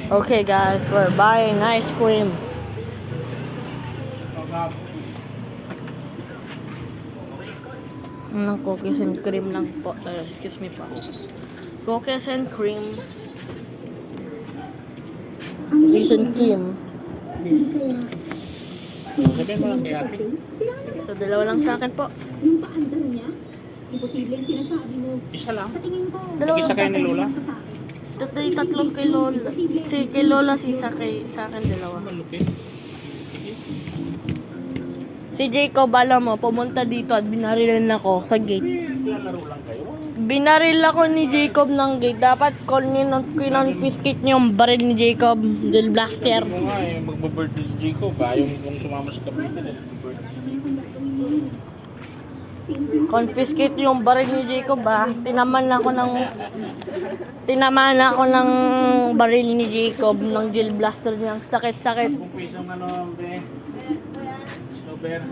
Okay guys, we're buying ice cream. Cookies and cream lang po. Excuse me po. Cookies and cream. Cookies and cream. Sabihin mo lang kay ate. So, dalawa lang sa akin po. Yung paandar niya, imposible ang sinasabi mo. Isa lang. Sa tingin ko, Dalawa Isa lang sa kayo ni akin. Lola? siya sa akin. Tatlong kay Lola. Si kay Lola, sa akin dalawa. Malupit. Sige. Si Jacob, alam mo, pumunta dito at binarilan ako sa gate. Lalaro lang kayo. Binaril ako ni Jacob ng gate. Dapat kinonfiscate niyo yung baril ni Jacob. Del blaster. Sabi mo nga magbo-birthday si Jacob. Ayaw kong sumama sa Cavite dahil birthday si Jacob. Confiscate yung baril ni Jacob ha. Tinaman ako ng baril ni Jacob ng gel blaster niya. Sakit-sakit. Kung pisang bre. Snowbear.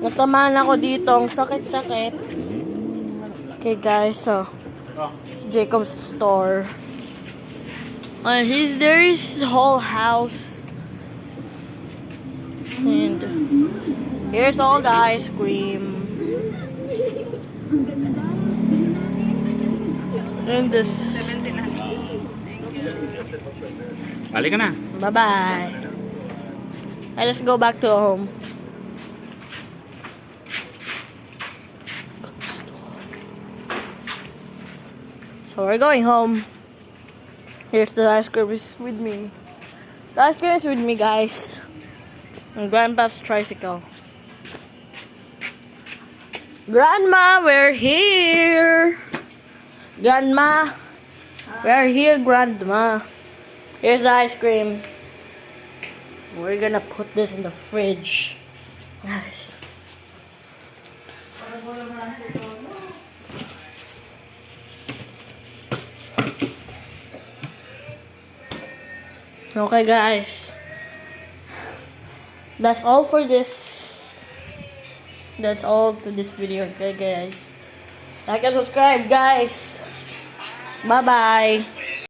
Natamaan ako dito. Ang sakit-sakit. Okay guys, so Oh. it's Jacob's store. And there is his whole house. And here's all the ice cream. And this. Balik ka na. Bye-bye. Hey, let's go back to home. So we're going home. Here's the ice cream is with me. The ice cream is with me, guys. And Grandpa's tricycle. Grandma, we're here. Grandma, we're here, Grandma. Here's the ice cream. We're gonna put this in the fridge. Guys. Okay, guys. That's all for this. That's all to this video. Okay, guys. Like and subscribe, guys. Bye-bye.